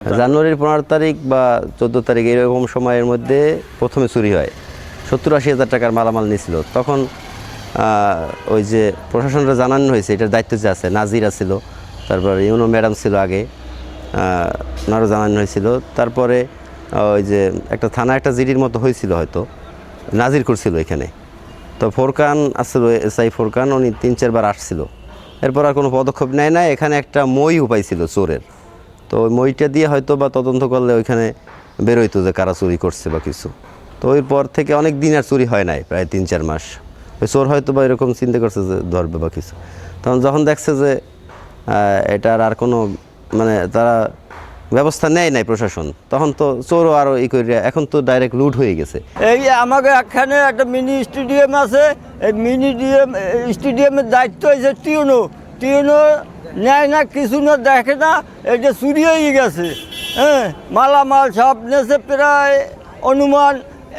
জানুয়ারির 15 তারিখ বা 14 তারিখ এরকম সময়ের মধ্যে প্রথমে চুরি হয়। 70-80 হাজার টাকার মালামাল নিয়েছিল। তখন ওই যে প্রশাসনরা জানানো হয়েছে, এটার দায়িত্ব যে আছে নাজিরা ছিল, তারপর ইউনো ম্যাডাম ছিল আগে, ওনারও জানানো হয়েছিল। তারপরে ওই যে একটা থানা একটা জিডির মতো হয়েছিল, হয়তো নাজির করছিল এখানে। তো ফোরকান আসছিল, SI ফোরকান, উনি 3-4 বার আসছিল। এরপর আর কোনো পদক্ষেপ নেয় না। এখানে একটা মই উপাইছিল চোরের, তো ওই মইটা দিয়ে হয়তো বা তদন্ত করলে ওইখানে বেরোইতো যে কারা চুরি করছে বা কিছু। তো ওই পর থেকে অনেক দিন আর চুরি হয় নাই, প্রায় 3-4 মাস। ওই চোর হয়তো বা এরকম চিন্তা করছে যে ধরবে বা কিছু। তখন যখন দেখছে যে এটার আর কোনো মানে তারা ব্যবস্থা নেয় নাই প্রশাসন, তখন তো চোরও আরও ই করে, এখন তো ডাইরেক্ট লুট হয়ে গেছে। এই আমাকে এখানে একটা মিনি স্টেডিয়াম আছে, এই মিনি স্টেডিয়ামের দায়িত্ব হয়েছে টিউনো নেয় না, কিছু না, দেখে না, এটা চুরি হয়ে গেছে। হ্যাঁ, মালামাল সব নেছে, প্রায় অনুমান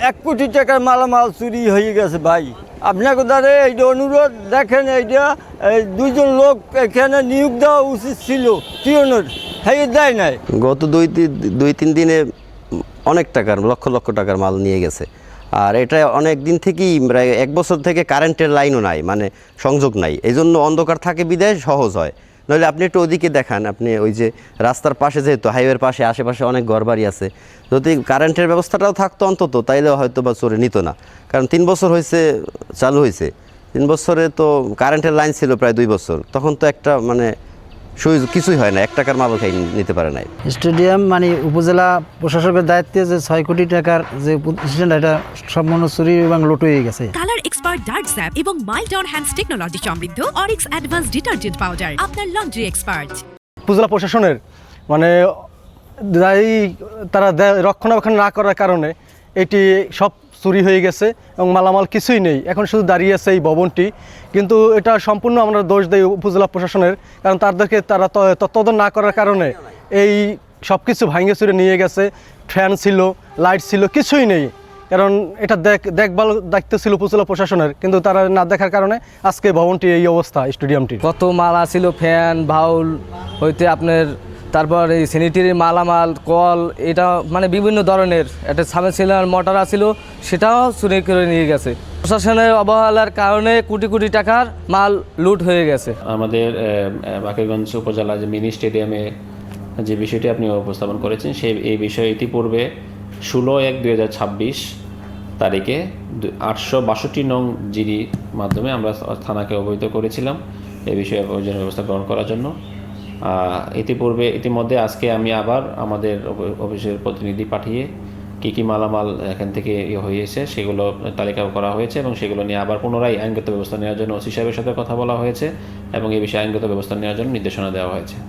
1 কোটি টাকার মালামাল চুরি হয়ে গেছে ভাই। আপনাকে দ্বারা এইটা অনুরোধ, দেখেন এইটা 2জন লোক এখানে নিয়োগ দেওয়া উচিত ছিল টিউনোর, হ্যাঁ দেয় নাই। গত 2-3 দিনে অনেক টাকার, লক্ষ লক্ষ টাকার মাল নিয়ে গেছে। আর এটা অনেক দিন থেকেই, প্রায় 1 বছর থেকে কারেন্টের লাইনও নাই, মানে সংযোগ নাই। এই জন্য অন্ধকার থাকে বিদায় সহজ হয়। নইলে আপনি একটু ওদিকে দেখান, আপনি ওই যে রাস্তার পাশে, যেহেতু হাইওয়ের পাশে, আশেপাশে অনেক ঘরবাড়ি আছে, যদি কারেন্টের ব্যবস্থাটাও থাকতো অন্তত, তাইলে হয়তো বা চোরে নিত না। কারণ 3 বছর হয়েছে চালু হয়েছে, 3 বছরে তো কারেন্টের লাইন ছিল প্রায় 2 বছর। তখন তো একটা মানে কিছুই হয় না, 1 টাকার মালও খাই নিতে পারে নাই। স্টেডিয়াম মানে উপজেলা প্রশাসকের দায়িত্বে যে 6 কোটি টাকার যে প্রতিষ্ঠান, এটা সম্পূর্ণ চুরি এবং লুট হয়ে গেছে। কালার এক্সপার্ট ডার্ক স্যাপ এবং মাইল্ড অন হ্যান্ডস টেকনোলজি সমৃদ্ধ অরিক্স অ্যাডভান্স ডিটারজেন্ট পাউডার আপনার লন্ড্রি এক্সপার্ট। উপজেলা প্রশাসনের মানে তারা রক্ষণাবেক্ষণ না করার কারণে এটি সব চুরি হয়ে গেছে এবং মালামাল কিছুই নেই। এখন শুধু দাঁড়িয়ে আছে এই ভবনটি, কিন্তু এটা সম্পূর্ণ আমরা দোষ দেই উপজেলা প্রশাসনের, কারণ তারা তত্ত্বাবধান না করার কারণে এই সব কিছু ভাঙে চুরে নিয়ে গেছে। ফ্যান ছিল, লাইট ছিল, কিছুই নেই। কারণ এটা দেখভাল দায়িত্ব ছিল উপজেলা প্রশাসনের, কিন্তু তারা না দেখার কারণে আজকে ভবনটি এই অবস্থা। স্টেডিয়ামটি কত মালা ছিল, ফ্যান, বাউল হইতে আপনার, তারপর এই স্যানিটারি মালামাল, কল, এটা মানে বিভিন্ন ধরনের একটা সাবমের্সিবল মোটর ছিল, সেটাও চুরি করে নিয়ে গেছে। প্রশাসনের অবহেলার কারণে কোটি কোটি টাকার মাল লুট হয়ে গেছে। আমাদের বাকেরগঞ্জ উপজেলা যে মিনি স্টেডিয়ামে যে বিষয়টি আপনি উপস্থাপন করেছেন, এই বিষয়ে ইতিপূর্বে 16/1/2026 তারিখে 862 নং জিডি মাধ্যমে আমরা থানাকে অবহিত করেছিলাম এই বিষয়ে প্রয়োজনীয় ব্যবস্থা গ্রহণ করার জন্য। ইতিমধ্যে আজকে আমি আবার আমাদের অফিসের প্রতিনিধি পাঠিয়ে কী মালামাল এখান থেকে হয়েছে সেগুলো তালিকা করা হয়েছে, এবং সেগুলো নিয়ে আবার পুনরায় আইনগত ব্যবস্থা নেওয়ার জন্য ওসি সাহেবের সাথে কথা বলা হয়েছে, এবং এই বিষয়ে আইনগত ব্যবস্থা নেওয়ার জন্য নির্দেশনা দেওয়া হয়েছে।